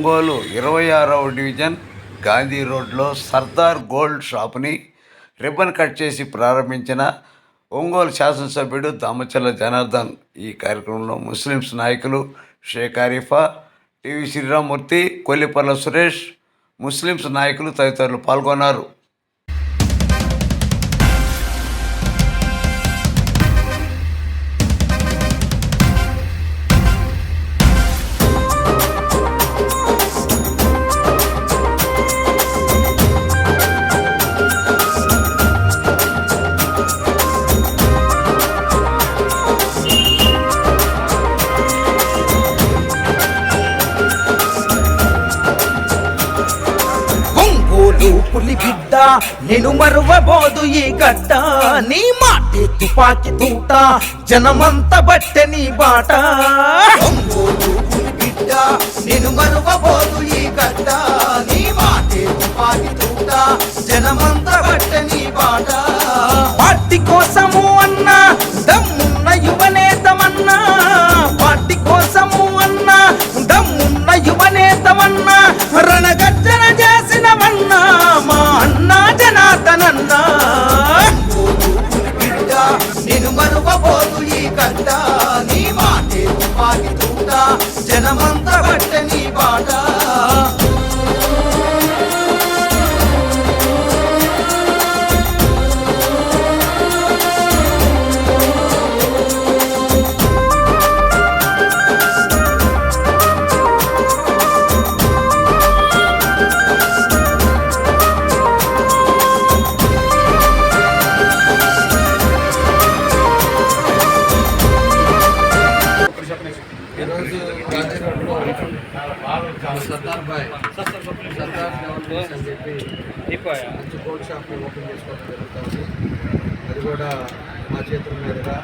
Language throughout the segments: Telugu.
ఒంగోలు 26వ డివిజన్ గాంధీ రోడ్లో సర్దార్ గోల్డ్ షాప్ని రిబ్బన్ కట్ చేసి ప్రారంభించిన ఒంగోలు శాసనసభ్యుడు దామచర్ల జనార్దన్. ఈ కార్యక్రమంలో ముస్లిమ్స్ నాయకులు షేక్ ఆరిఫా, టీవీ శ్రీరామ్మూర్తి, కొల్లిపర్ల సురేష్, ముస్లిమ్స్ నాయకులు తదితరులు పాల్గొన్నారు. పులి బిడ్డ నేను మరువబోదు ఈ గడ్డ, నీ మాటే తుపాకి తూట, జనమంత బట్టె నీ బాట. పులి బిడ్డ నేను మరువబోదు ఈ గడ్డ, నీ మాటే తుపాకి తూట, జనమంత బట్టె నీ బాట. పార్టీ కోసము అన్నా దమ్మున్న యువనేతమన్నా, పార్టీ కోసము అన్నా దమ్మున్న యువనేతమన్నా, రణగర్జన చేసినవన్నా మా అన్నా జనార్దనన్నా. బిడ్డ నేను మరువబోదు ఈ గడ్డ, నీ మాటే తుపాకి తూట, జనమంత బట్టె నీ బాట. ఈరోజు గాంధీ రోడ్లో సర్దార్ అని చెప్పి మంచి గోల్డ్ షాప్ని ఓపెన్ చేసుకోవడం జరుగుతుంది. అది కూడా మా చేతుల మీదుగా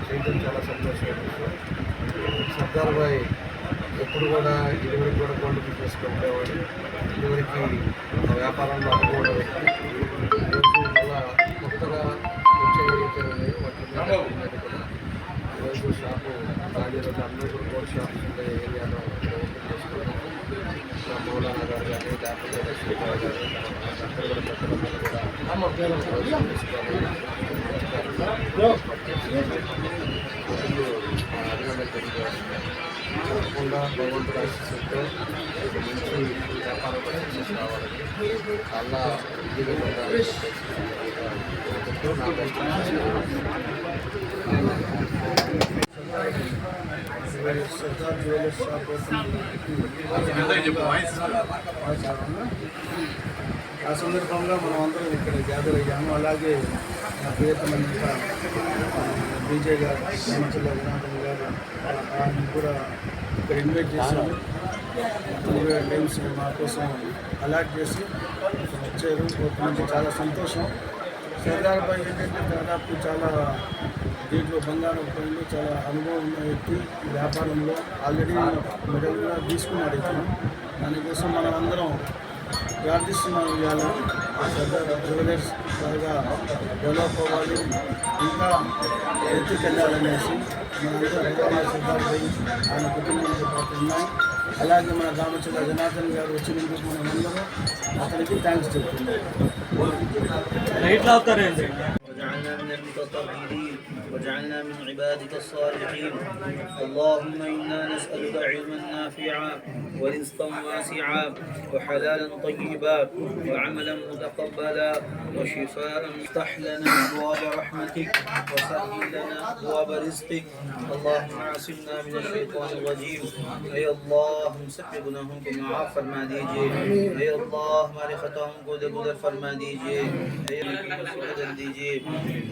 చేయడం చాలా సంతోషమైన విషయం. సర్దార్ భాయ్ ఎప్పుడు కూడా ఇదివరకు కూడా గోల్డ్ బిజినెస్ ఉండేవాడు. ఇదివరకు వ్యాపారంలో అనుకోవడం వ్యక్తి. మళ్ళా కొత్తగా వచ్చే వాటి ఈరోజు షాపు గాంధీ రోడ్డు అందరూ కూడా గోల్డ్ షాప్స్ ఉండే ఏరియాలో ఓపెన్ చేసుకున్నాము. మౌలానా గారు కానీ లేకపోతే లక్ష్మీబాయి గారు అక్కడ కూడా పెద్దలందరూ కూడా అభినందన తెలియజేస్తున్నాం. తప్పకుండా భగవంతుడు ఆశిస్తుంటే మంచి వ్యాపారం సక్సెస్ కావాలని చాలా ఇదిగా నా బెస్ట్. సర్దార్ జ్యువెలర్స్ షాప్ ఆ సందర్భంగా మనం అందరం ఇక్కడ గ్యాదర్ అయ్యాము. అలాగే నా ప్రియతమ నేత బీజే గారు, దామచర్ల జనార్దన్ గారు ఆయన కూడా ఇక్కడ ఇన్వైట్ చేశాము. 20 టైమ్స్ మా కోసం అలాట్ చేసి వచ్చారు. నుంచి చాలా సంతోషం. సర్దార్ భాయ్ ఏంటంటే దాదాపు చాలా దీంట్లో బంగారం పనులు చాలా అనుభవం ఉన్న వ్యక్తి. వ్యాపారంలో ఆల్రెడీ మెడల్ కూడా తీసుకున్నాడు ఇతను. దానికోసం మనం అందరం ప్రార్థిస్తున్నాం. ఇవాళ సర్దార్ జ్యువెలర్స్ బాగా డెవలప్ అవ్వాలి, ఇంకా ఎత్తుకెళ్ళాలనేసి మనందరం సర్దార్ భాయ్ ఆయన కుటుంబంతో పాటు ఉన్నాయి. అలాగే మన దామచర్ల జనార్దన్ గారు వచ్చినందుకు మనం అందరం అతనికి థ్యాంక్స్ చెప్తున్నాం. وجعلنا من المتطهرين وجعلنا من عبادك الصالحين. اللهم إنا نسألك علما نافعا ورزقا واسعا وحلالا طيبا وعملا متقبلا وشفاء. افتح لنا أبواب رحمتك وسهل لنا أبواب رزقك. اللهم عاصمنا من الشيطان الرجيم. اے اللہ ہم سب کے گناہوں کو معاف فرما دیجیے. اے اللہ ہمارے خطاؤں کو درگزر فرما دیجیے. اے اللہ دیجیے.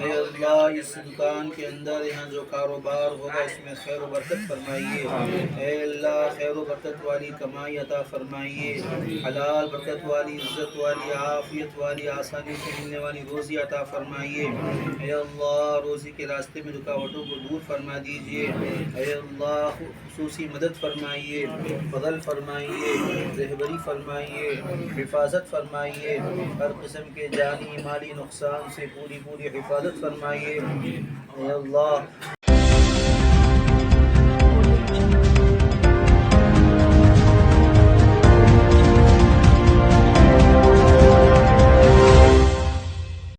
اے اللہ اس دکان کے اندر یہاں جو کاروبار ہوگا اس میں خیر و برکت فرمائیے. اے اللہ خیر و برکت والی کمائی عطا فرمائیے. حلال برکت والی عزت والی عافیت والی آسانی سے ملنے والی روزی عطا فرمائیے. اے اللہ روزی کے راستے میں رکاوٹوں کو دور فرما دیجیے. اے اللہ خصوصی مدد فرمائیے، فضل فرمائیے، رہبری فرمائیے، حفاظت فرمائیے. ہر قسم کے جانی مالی نقصان سے پوری حفاظت فرمائیے. اے اللہ